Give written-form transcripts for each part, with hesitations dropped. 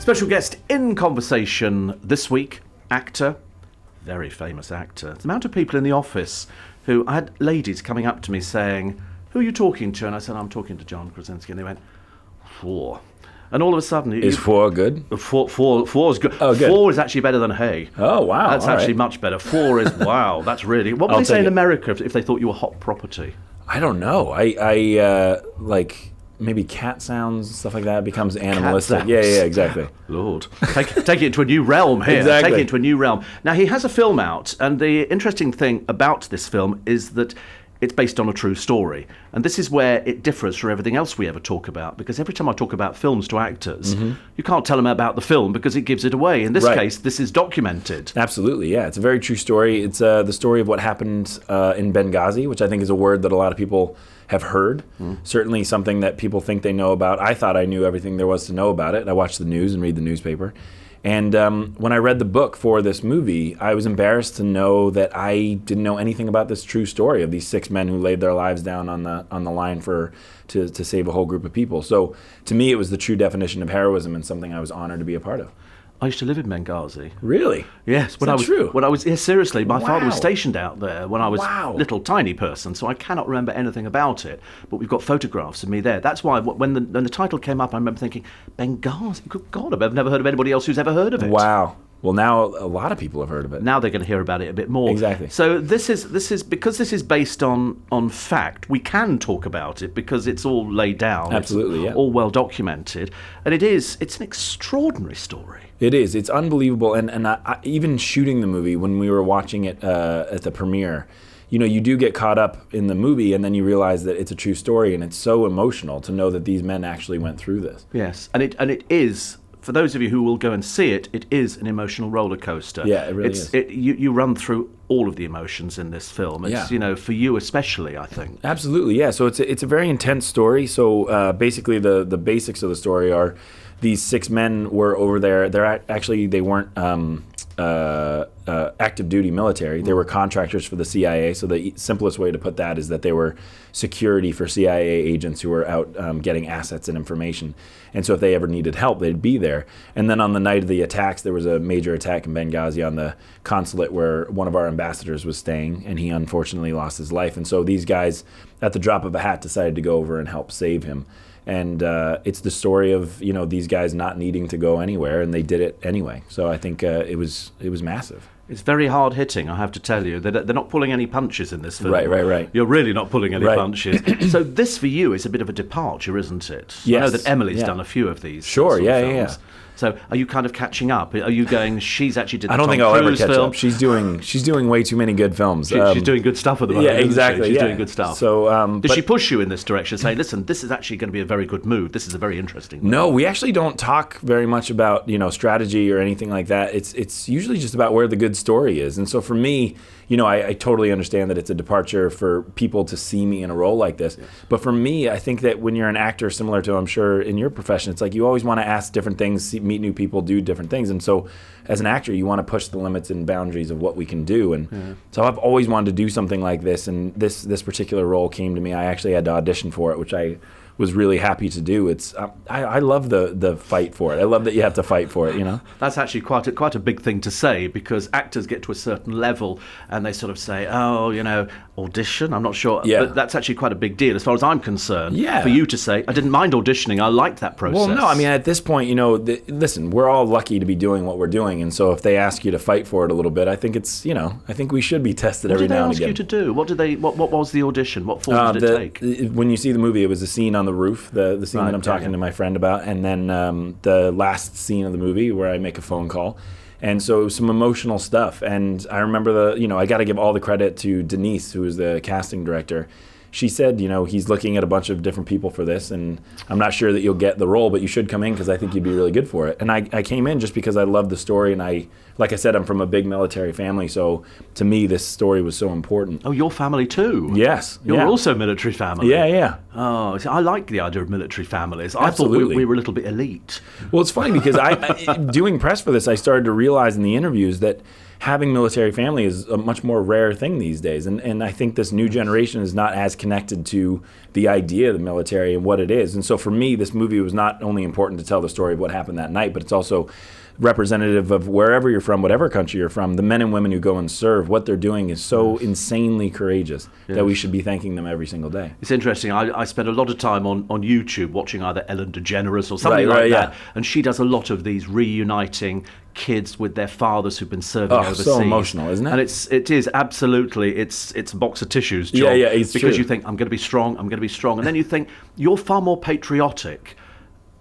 Special guest in conversation this week, actor, very famous actor. The amount of people in the office who, I had ladies coming up to me saying, "Who are you talking to?" And I said, "I'm talking to John Krasinski." And they went, "Four." And all of a sudden... Is four good? Four is good. Oh, good. 4 is actually better than hey. Oh, wow. That's all actually right. much better. 4 is, wow, that's really... What would I'll they say take in it. America if they thought you were hot property? I don't know. I like maybe cat sounds, stuff like that becomes animalistic. sounds. Yeah, exactly. Lord, take it into a new realm here. Exactly. Take it into a new realm. Now, he has a film out, and the interesting thing about this film is that it's based on a true story. And this is where it differs from everything else we ever talk about, because every time I talk about films to actors, you can't tell them about the film because it gives it away. In this Right. case, this is documented. Absolutely, yeah. It's a very true story. It's the story of what happened in Benghazi, which I think is a word that a lot of people have heard. Certainly something that people think they know about. I thought I knew everything there was to know about it. I watch the news and read the newspaper. And when I read the book for this movie, I was embarrassed to know that I didn't know anything about this true story of these 6 men who laid their lives down on the line to save a whole group of people. So to me, it was the true definition of heroism and something I was honored to be a part of. I used to live in Benghazi. Really? Yes, Is that true? When I was, yes, seriously, my father was Wow. stationed out there when I was Wow. a little tiny person, so I cannot remember anything about it. But we've got photographs of me there. That's why when the title came up, I remember thinking, Benghazi. Good God, I've never heard of anybody else who's ever heard of it. Wow. Well, now a lot of people have heard of it. Now they're going to hear about it a bit more. Exactly. So this is because this is based on fact. We can talk about it because it's all laid down. Absolutely, it's yeah. all well documented, and it's an extraordinary story. It is. It's unbelievable. And I, even shooting the movie, when we were watching it at the premiere, you do get caught up in the movie, and then you realize that it's a true story, and it's so emotional to know that these men actually went through this. Yes, and it is. For those of you who will go and see it, it is an emotional roller coaster. Yeah, it really is. You run through all of the emotions in this film. It's, Yeah. for you especially, I think. Absolutely, yeah. So it's a very intense story. So basically, the basics of the story are these 6 men were over there. They weren't active duty military. They were contractors for the CIA. So the simplest way to put that is that they were security for CIA agents who were out getting assets and information. And so if they ever needed help, they'd be there. And then on the night of the attacks, there was a major attack in Benghazi on the consulate where one of our ambassadors was staying, and he unfortunately lost his life. And so these guys, at the drop of a hat, decided to go over and help save him. And it's the story of these guys not needing to go anywhere, and they did it anyway. So I think it was massive. It's very hard hitting, I have to tell you. They're not pulling any punches in this film. Right. You're really not pulling any Right. punches. So this for you is a bit of a departure, isn't it? I know Yes. that Emily's Yeah. done a few of these. Sure, sort of yeah. films. So are you kind of catching up? Are you going, she's actually did the I don't Tom think I'll ever Cruise catch film. up. She's doing way too many good films. She's doing good stuff at the moment. Yeah, isn't she? exactly. She's yeah. doing good stuff. So Does but she push you in this direction, say, listen, this is actually going to be a very good move. This is a very interesting move. No, we actually don't talk very much about strategy or anything like that. It's usually just about where the good story is. And so for me, I totally understand that it's a departure for people to see me in a role like this. Yes. But for me, I think that when you're an actor, similar to I'm sure in your profession, it's like you always want to ask different things, meet new people, do different things. And so as an actor, you want to push the limits and boundaries of what we can do. And so I've always wanted to do something like this. And this particular role came to me. I actually had to audition for it, which I was really happy to do. It's I love the fight for it. I love that you have to fight for it. That's actually quite a big thing to say, because actors get to a certain level and they sort of say, audition. I'm not sure, but that's actually quite a big deal as far as I'm concerned. Yeah. For you to say, I didn't mind auditioning. I liked that process. Well, no, I mean at this point, listen, we're all lucky to be doing what we're doing, and so if they ask you to fight for it a little bit, I think it's I think we should be tested every now and again. What did they ask you to do? What was the audition? What form did it take? When you see the movie, it was a scene on the roof, the scene that I'm talking to my friend about, and then the last scene of the movie where I make a phone call. And so it was some emotional stuff. And I remember I got to give all the credit to Denise, who was the casting director. She said, he's looking at a bunch of different people for this, and I'm not sure that you'll get the role, but you should come in because I think you'd be really good for it. And I came in just because I loved the story, and like I said, I'm from a big military family, so to me, this story was so important. Oh, your family too? Yes. You're also a military family? Yeah. Oh, see, I like the idea of military families. Absolutely. I thought we were a little bit elite. Well, it's funny because I doing press for this, I started to realize in the interviews that having military family is a much more rare thing these days. And I think this new generation is not as connected to the idea of the military and what it is. And so for me, this movie was not only important to tell the story of what happened that night, but it's also representative of wherever you're from, whatever country you're from. The men and women who go and serve, what they're doing is so insanely courageous that we should be thanking them every single day. It's interesting. I spend a lot of time on YouTube watching either Ellen DeGeneres or something like that, and she does a lot of these reuniting kids with their fathers who've been serving overseas. So emotional, isn't it? And it is absolutely, it's a box of tissues job. It's because true. you think, I'm going to be strong, and then you think, you're far more patriotic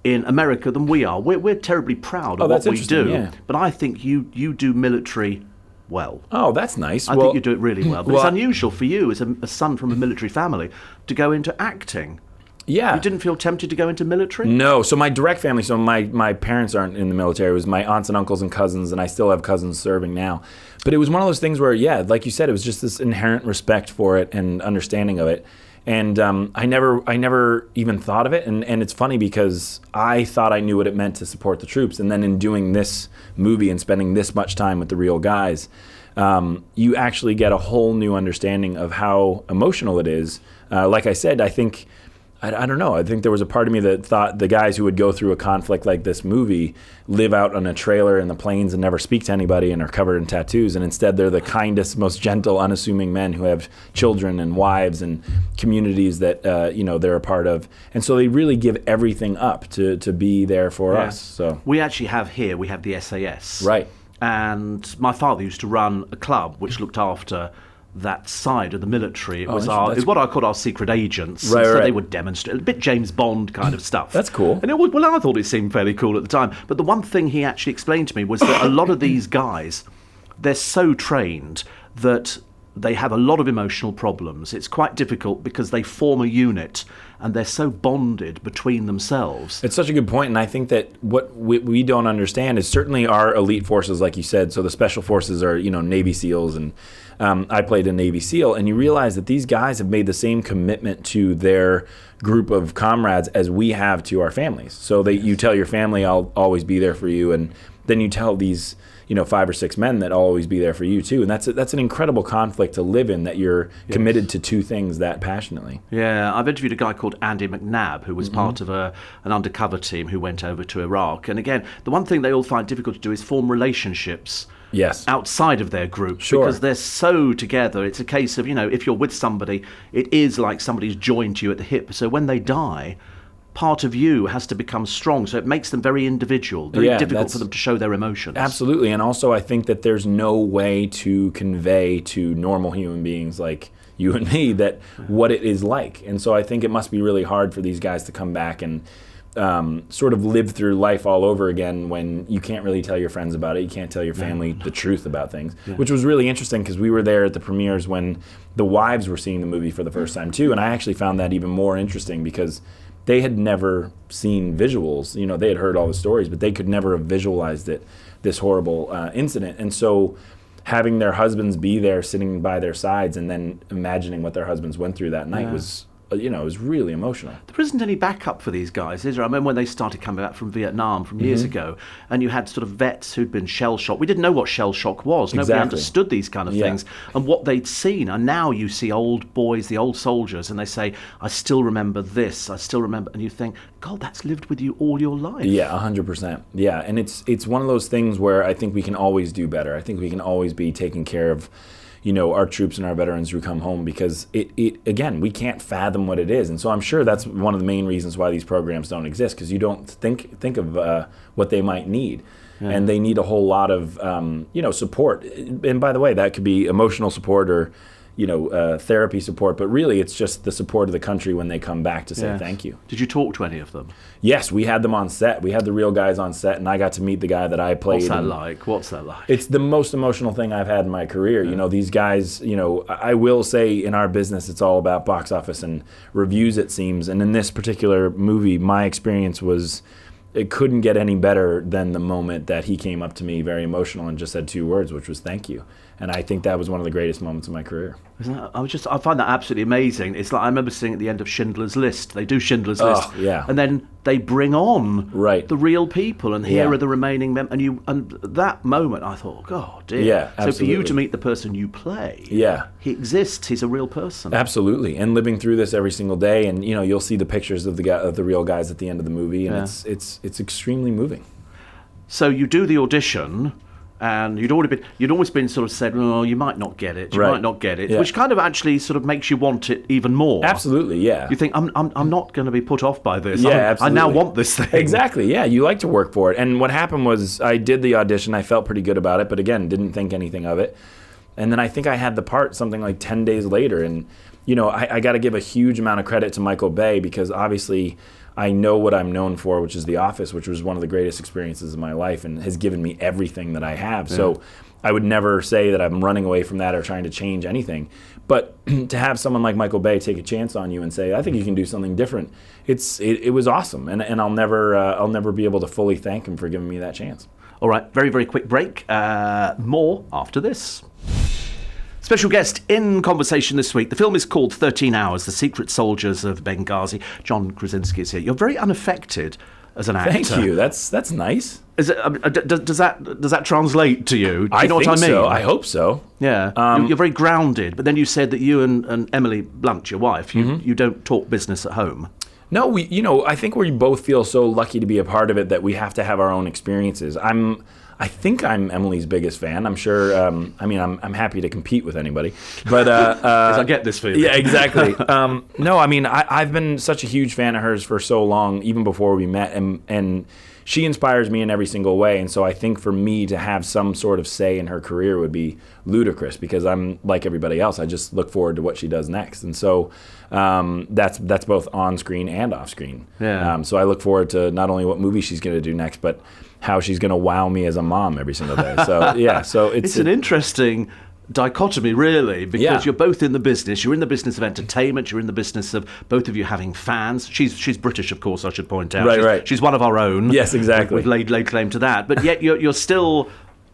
in America than we are. We're terribly proud of what we do, but I think you do military well. Oh, that's nice. I think you do it really well. But it's unusual for you as a son from a military family to go into acting. Yeah. You didn't feel tempted to go into military? No. So my direct family, so my parents aren't in the military. It was my aunts and uncles and cousins, and I still have cousins serving now. But it was one of those things where, like you said, it was just this inherent respect for it and understanding of it. And I never even thought of it. And it's funny because I thought I knew what it meant to support the troops. And then in doing this movie and spending this much time with the real guys, you actually get a whole new understanding of how emotional it is. Like I said, I think... I don't know. I think there was a part of me that thought the guys who would go through a conflict like this movie live out on a trailer in the plains and never speak to anybody and are covered in tattoos. And instead, they're the kindest, most gentle, unassuming men who have children and wives and communities that they're a part of. And so they really give everything up to be there for us. So we actually have the SAS. Right. And my father used to run a club which looked after that side of the military. It was what I called our secret agents. Right, so they would demonstrate a bit James Bond kind of stuff. That's cool. And I thought it seemed fairly cool at the time. But the one thing he actually explained to me was that a lot of these guys, they're so trained that they have a lot of emotional problems. It's quite difficult because they form a unit and they're so bonded between themselves. It's such a good point, and I think that what we don't understand is certainly our elite forces, like you said. So the special forces are, Navy SEALs, and I played a Navy SEAL, and you realize that these guys have made the same commitment to their group of comrades as we have to our families. So you tell your family, I'll always be there for you, and then you tell these 5 or 6 men that I'll always be there for you too. And that's an incredible conflict to live in, that you're committed to two things that passionately. Yeah, I've interviewed a guy called Andy McNabb, who was part of an undercover team who went over to Iraq. And again, the one thing they all find difficult to do is form relationships outside of their group, because they're so together. It's a case of, if you're with somebody, it is like somebody's joined to you at the hip. So when they die, part of you has to become strong, so it makes them very individual, very difficult for them to show their emotions. Absolutely. And also I think that there's no way to convey to normal human beings like you and me that what it is like. And so I think it must be really hard for these guys to come back and sort of live through life all over again when you can't really tell your friends about it. You can't tell your family the truth about things, which was really interesting because we were there at the premieres when the wives were seeing the movie for the first time too. And I actually found that even more interesting because they had never seen visuals. They had heard all the stories, but they could never have visualized it, this horrible incident. And so having their husbands be there sitting by their sides and then imagining what their husbands went through that night was, it was really emotional. There isn't any backup for these guys, is there? I remember when they started coming back from Vietnam from years ago, and you had sort of vets who'd been shell-shocked. We didn't know what shell-shock was. Nobody understood these kind of things and what they'd seen. And now you see old boys, the old soldiers, and they say, I still remember this, I still remember. And you think, God, that's lived with you all your life. Yeah, 100%. Yeah, and it's one of those things where I think we can always do better. I think we can always be taking care of our troops and our veterans who come home, because it again, we can't fathom what it is. And so I'm sure that's one of the main reasons why these programs don't exist, because you don't think of what they might need. And they need a whole lot of support. And by the way, that could be emotional support or therapy support, but really it's just the support of the country when they come back to say thank you. Did you talk to any of them? Yes, we had them on set. We had the real guys on set, and I got to meet the guy that I played. What's that like? It's the most emotional thing I've had in my career. These guys, I will say in our business, it's all about box office and reviews, it seems. And in this particular movie, my experience was it couldn't get any better than the moment that he came up to me, very emotional, and just said 2 words, which was "thank you." And I think that was one of the greatest moments of my career. I find that absolutely amazing. It's like I remember seeing at the end of Schindler's List. They do Schindler's List, yeah. and then they bring on the real people, and here are the remaining members. And that moment, I thought, oh dear. Yeah, absolutely. So for you to meet the person you play, he exists. He's a real person. Absolutely, and living through this every single day, and you'll see the pictures of the real guys at the end of the movie, and it's extremely moving. So you do the audition. And you'd always been sort of said, oh, you might not get it, might not get it, which kind of actually sort of makes you want it even more. Absolutely, yeah. You think, I'm not going to be put off by this. Yeah, absolutely. I now want this thing. Exactly, yeah. You like to work for it. And what happened was I did the audition. I felt pretty good about it, but again, didn't think anything of it. And then I think I had the part something like 10 days later. And, I got to give a huge amount of credit to Michael Bay because obviously I know what I'm known for, which is The Office, which was one of the greatest experiences of my life and has given me everything that I have. Yeah. So I would never say that I'm running away from that or trying to change anything. But to have someone like Michael Bay take a chance on you and say, I think you can do something different, it was awesome. And I'll never be able to fully thank him for giving me that chance. All right, very, very quick break. More after this. Special guest in conversation this week. The film is called 13 Hours, The Secret Soldiers of Benghazi. John Krasinski is here. You're very unaffected as an actor. Thank you. That's nice. Is it, does that translate to you? Do you know what I mean? So. I hope so. Yeah. You're very grounded. But then you said that you and Emily Blunt, your wife, you don't talk business at home. No, I think we both feel so lucky to be a part of it that we have to have our own experiences. I think I'm Emily's biggest fan. I'm sure. I'm happy to compete with anybody, but I get this feeling. Yeah, exactly. No, I've been such a huge fan of hers for so long, even before we met, and she inspires me in every single way. And so I think for me to have some sort of say in her career would be ludicrous because I'm like everybody else. I just look forward to what she does next, and so that's both on screen and off screen. Yeah. So I look forward to not only what movie she's going to do next, but how she's going to wow me as a mom every single day. So yeah, so it's an interesting dichotomy, really, because you're both in the business. You're in the business of entertainment. You're in the business of both of you having fans. She's British, of course, I should point out. Right. She's one of our own. Yes, exactly. We've laid claim to that. But yet you're still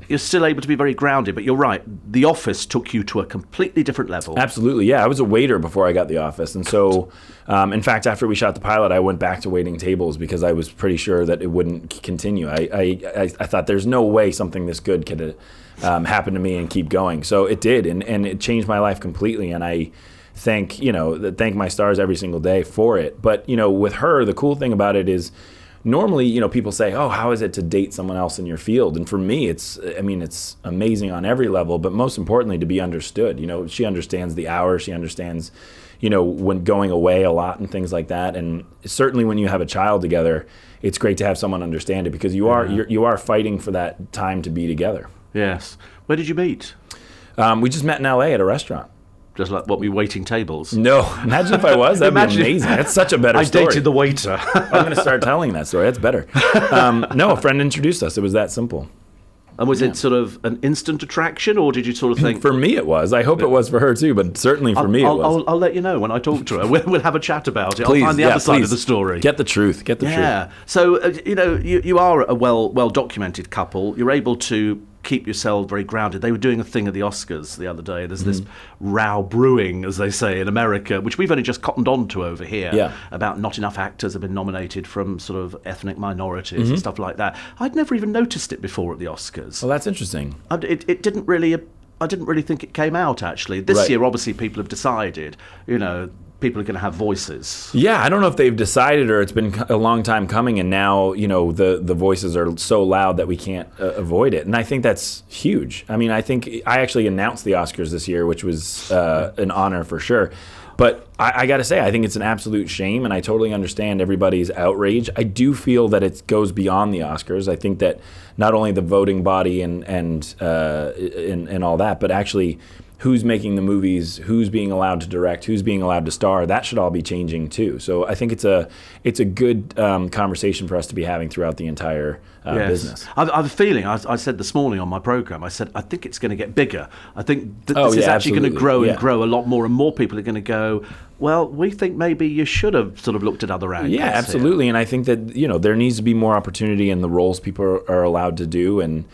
able to be very grounded. But you're right. The Office took you to a completely different level. Absolutely, yeah. I was a waiter before I got The Office. And so, in fact, after we shot the pilot, I went back to waiting tables because I was pretty sure that it wouldn't continue. I thought there's no way something this good could happen to me and keep going. So it did, and it changed my life completely. And I thank my stars every single day for it. But, with her, the cool thing about it is, normally, people say, oh, how is it to date someone else in your field? And for me, it's amazing on every level, but most importantly, to be understood. She understands the hours, she understands, when going away a lot and things like that. And certainly when you have a child together, it's great to have someone understand it because you are fighting for that time to be together. Yes. Where did you meet? We just met in LA at a restaurant. Just like what we waiting tables. No, imagine if I was. That'd be amazing. That's such a better story. I dated the waiter. I'm going to start telling that story. That's better. No, a friend introduced us. It was that simple. And was it sort of an instant attraction, or did you sort of think? For me, it was. I hope it was for her too, but certainly for me, it was. I'll let you know when I talk to her. We'll have a chat about it. Please, I'll find the other side of the story. Get the truth. Get the truth. Yeah. So you are a well documented couple. You're able to keep yourself very grounded. They were doing a thing at the Oscars the other day. There's this row brewing, as they say in America, which we've only just cottoned on to over here, about not enough actors have been nominated from sort of ethnic minorities and stuff like that. I'd never even noticed it before at the Oscars. Well, that's interesting. It didn't really. I didn't really think it came out, actually. This year, obviously, people have decided, people are going to have voices. Yeah, I don't know if they've decided or it's been a long time coming, and now, the voices are so loud that we can't avoid it. And I think that's huge. I think I actually announced the Oscars this year, which was an honor for sure. But I got to say, I think it's an absolute shame, and I totally understand everybody's outrage. I do feel that it goes beyond the Oscars. I think that not only the voting body and all that, but actually who's making the movies, who's being allowed to direct, who's being allowed to star, that should all be changing too. So I think it's a good conversation for us to be having throughout the entire business. I have a feeling, I said this morning on my program, I said, I think it's going to get bigger. I think this is actually going to grow and grow a lot more, and more people are going to go, well, we think maybe you should have sort of looked at other angles. Yeah, absolutely. And I think that, there needs to be more opportunity in the roles people are allowed to do, and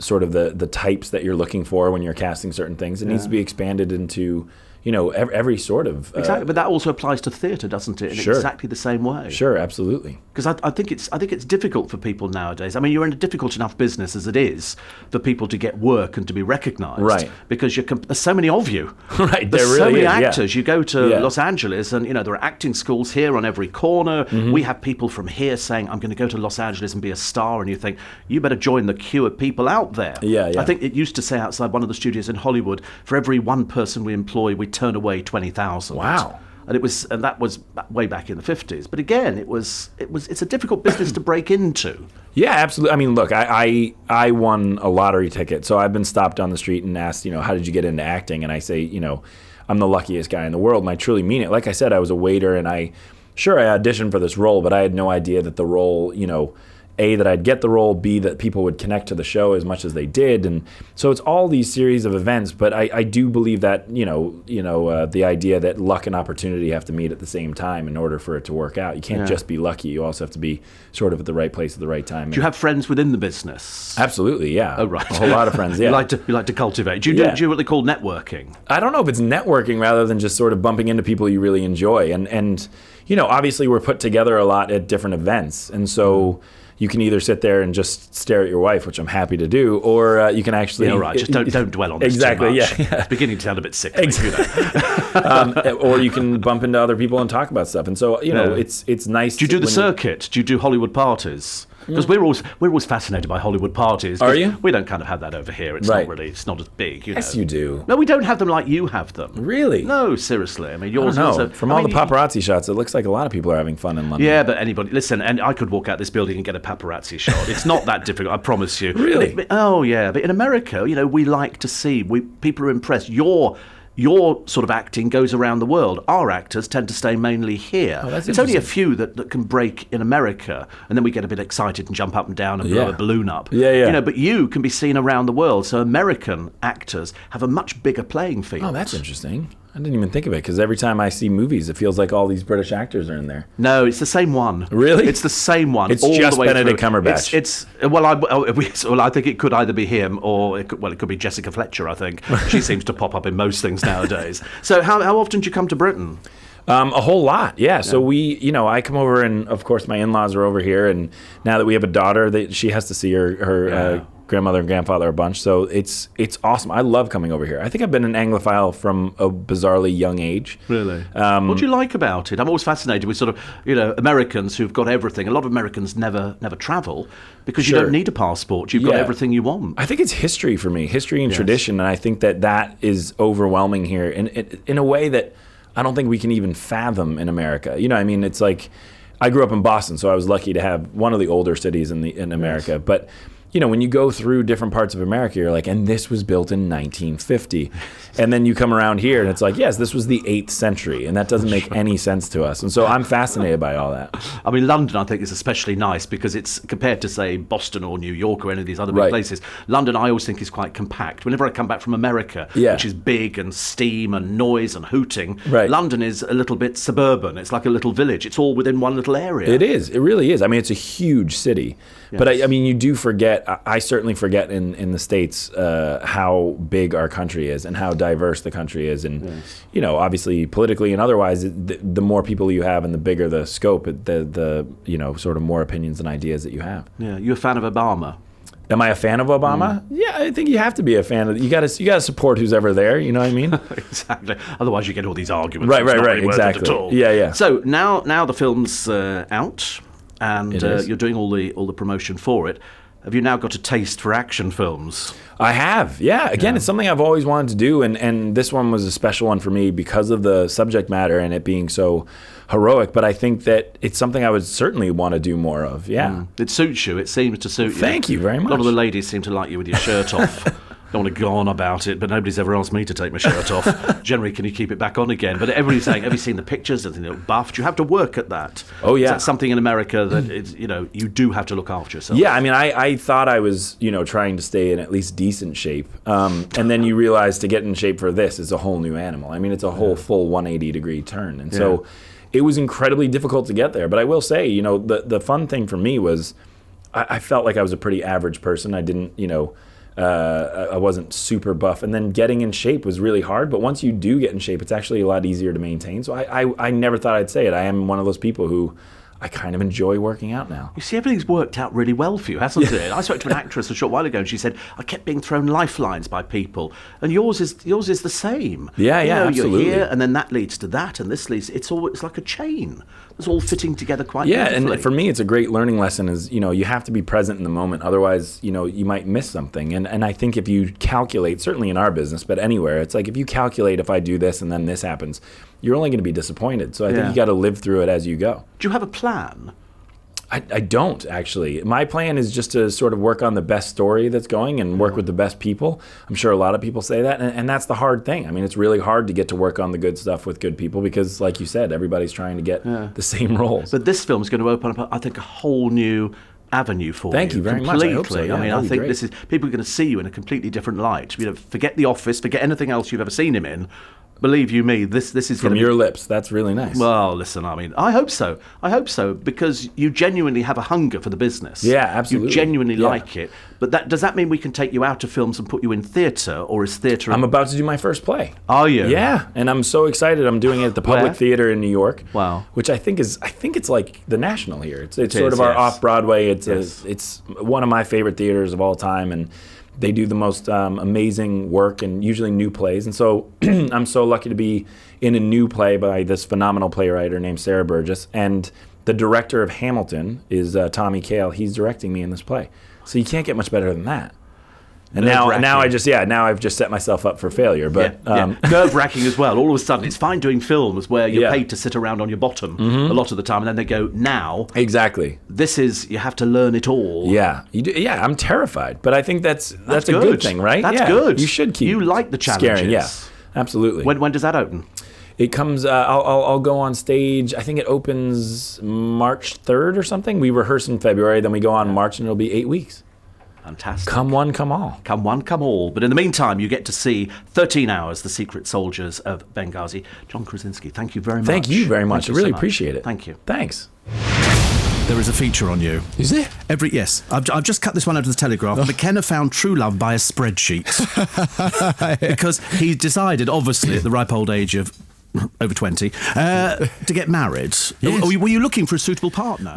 sort of the types that you're looking for when you're casting certain things. It needs to be expanded into, every sort of... exactly, but that also applies to theatre, doesn't it? In exactly the same way. Sure, absolutely. Because I think it's difficult for people nowadays. I mean, you're in a difficult enough business as it is for people to get work and to be recognised. Right. Because there's so many of you. Right, there's there so really many is, actors. yeah. You go to Yeah. Los Angeles and, there are acting schools here on every corner. We have people from here saying, I'm going to go to Los Angeles and be a star. And you think, you better join the queue of people out there. Yeah. I think it used to say outside one of the studios in Hollywood, for every one person we employ, we turn away 20,000. Wow. And that was way back in the 50s. But again, it's a difficult business to break into. Yeah, absolutely. I mean, look, I won a lottery ticket, so I've been stopped on the street and asked, how did you get into acting? And I say, I'm the luckiest guy in the world, and I truly mean it. Like I said, I was a waiter, and I auditioned for this role, but I had no idea that the role, A, that I'd get the role, B, that people would connect to the show as much as they did. And so it's all these series of events, but I do believe that, the idea that luck and opportunity have to meet at the same time in order for it to work out. You can't just be lucky. You also have to be sort of at the right place at the right time. Do you have friends within the business? Absolutely, yeah. Oh, right. A whole lot of friends, yeah. You like to cultivate. Do you do what they call networking? I don't know if it's networking rather than just sort of bumping into people you really enjoy. And obviously we're put together a lot at different events. And so... you can either sit there and just stare at your wife, which I'm happy to do, or you can actually... Yeah, right. Just don't dwell on this exactly, too much. Yeah. It's beginning to sound a bit sickly. Exactly. Or you can bump into other people and talk about stuff. And so, it's nice... Do you do the circuit? Do you do Hollywood parties? Because we're always fascinated by Hollywood parties. Are you? We don't kind of have that over here. It's not as big. Yes, you do. No, we don't have them like you have them. Really? No, seriously. I mean, I yours. don't know. From all the paparazzi shots, it looks like a lot of people are having fun in London. Yeah, but listen, and I could walk out this building and get a paparazzi shot. It's not that difficult, I promise you. Really? Oh yeah, but in America, we like to see. People are impressed. Your sort of acting goes around the world. Our actors tend to stay mainly here. Oh, that's it's only a interesting. few that can break in America, and then we get a bit excited and jump up and down and blow a balloon up. Yeah. But you can be seen around the world, so American actors have a much bigger playing field. Oh, that's interesting. I didn't even think of it, because every time I see movies, it feels like all these British actors are in there. No, it's the same one. Really? It's the same one. It's all just the way Benedict through. Cumberbatch. I think it could either be him or it could be Jessica Fletcher. I think she seems to pop up in most things nowadays. So how often do you come to Britain? A whole lot, yeah. So I come over, and of course my in-laws are over here, and now that we have a daughter, she has to see her grandmother and grandfather a bunch. So it's awesome. I love coming over here. I think I've been an Anglophile from a bizarrely young age. Really? What do you like about it? I'm always fascinated with sort of Americans who've got everything. A lot of Americans never travel because you don't need a passport. You've got everything you want. I think it's history for me, history and tradition, and I think that is overwhelming here in a way that I don't think we can even fathom in America. It's like I grew up in Boston, so I was lucky to have one of the older cities in America. Yes. But when you go through different parts of America, you're like, and this was built in 1950. And then you come around here and it's like, yes, this was the 8th century. And that doesn't make any sense to us. And so I'm fascinated by all that. I mean, London, I think, is especially nice because it's compared to, say, Boston or New York or any of these other big places. London, I always think, is quite compact. Whenever I come back from America, which is big and steam and noise and hooting, London is a little bit suburban. It's like a little village. It's all within one little area. It is. It really is. I mean, it's a huge city. Yes. But I mean, you do forget. I certainly forget in the States how big our country is and how diverse the country is. And, obviously politically and otherwise, the more people you have and the bigger the scope, the sort of more opinions and ideas that you have. Yeah. You a fan of Obama? Am I a fan of Obama? Yeah, I think you have to be a fan of. You got to support who's ever there. You know what I mean? Exactly. Otherwise, you get all these arguments. Right. Really exactly. At all. Yeah. So now the film's out, and you're doing all the promotion for it. Have you now got a taste for action films? I have, yeah. Again, it's something I've always wanted to do, and this one was a special one for me because of the subject matter and it being so heroic. But I think that it's something I would certainly want to do more of, yeah. It suits you. It seems to suit you. Thank you very much. A lot of the ladies seem to like you with your shirt off. don't want to go on about it, but nobody's ever asked me to take my shirt off. Generally, can you keep it back on again? But everybody's saying, have you seen the pictures? And buffed. You have to work at that. Oh, yeah. Is that something in America that it's, you do have to look after yourself? Yeah, I mean, I thought I was, trying to stay in at least decent shape. And then you realize to get in shape for this is a whole new animal. I mean, it's a whole full 180-degree turn. And so it was incredibly difficult to get there. But I will say, the fun thing for me was I felt like I was a pretty average person. I didn't, I wasn't super buff. And then getting in shape was really hard. But once you do get in shape, it's actually a lot easier to maintain. So I never thought I'd say it. I am one of those people who I kind of enjoy working out now. You see, everything's worked out really well for you, hasn't it? I spoke to an actress a short while ago, and she said, I kept being thrown lifelines by people, and yours is the same. Yeah, absolutely. You're here, and then that leads to that, and this leads. It's like a chain. It's all fitting together quite beautifully. And for me, it's a great learning lesson. Is you have to be present in the moment, otherwise, you might miss something. And I think if you calculate, certainly in our business, but anywhere, it's like if you calculate, if I do this and then this happens, you're only going to be disappointed. So I think you got to live through it as you go. Do you have a plan? I don't, actually. My plan is just to sort of work on the best story that's going and work with the best people. I'm sure a lot of people say that, and that's the hard thing. I mean, it's really hard to get to work on the good stuff with good people because, like you said, everybody's trying to get the same roles. But this film's going to open up, I think, a whole new avenue for you. Thank you very much. I hope so. Yeah, I think this is, people are going to see you in a completely different light. Forget The Office, forget anything else you've ever seen him in. Believe you me, this is from your lips. That's really nice. Well, listen, I mean, I hope so. Because you genuinely have a hunger for the business. Yeah, absolutely. You genuinely like it. But does that mean we can take you out of films and put you in theatre, or is theatre? I'm about to do my first play. Are you? Yeah, and I'm so excited. I'm doing it at the Public Theater in New York. Wow. Which I think it's like the National here. It's sort of our off-Broadway. It's one of my favorite theaters of all time, and they do the most amazing work and usually new plays. And so I'm so lucky to be in a new play by this phenomenal playwright named Sarah Burgess. And the director of Hamilton is Tommy Kail. He's directing me in this play. So you can't get much better than that. And now I've just set myself up for failure. But nerve-wracking as well. All of a sudden, it's fine doing films where you're paid to sit around on your bottom a lot of the time, and then they go, now. Exactly. This is, you have to learn it all. Yeah. You do, yeah, I'm terrified. But I think that's a good thing, right? That's good. You should keep. You like the challenges. Scaring, yeah. Absolutely. When does that open? It comes, I'll go on stage, I think it opens March 3rd or something. We rehearse in February, then we go on March, and it'll be 8 weeks. Fantastic. Come one, come all. Come one, come all. But in the meantime, you get to see 13 Hours, The Secret Soldiers of Benghazi. John Krasinski, thank you very much. Thank you very much. I really appreciate it. Thank you. Thanks. There is a feature on you. Is there? Yes. I've just cut this one out of the Telegraph. McKenna found true love by a spreadsheet. Because he decided, obviously, at the ripe old age of over 20, to get married. Yes. Were you looking for a suitable partner?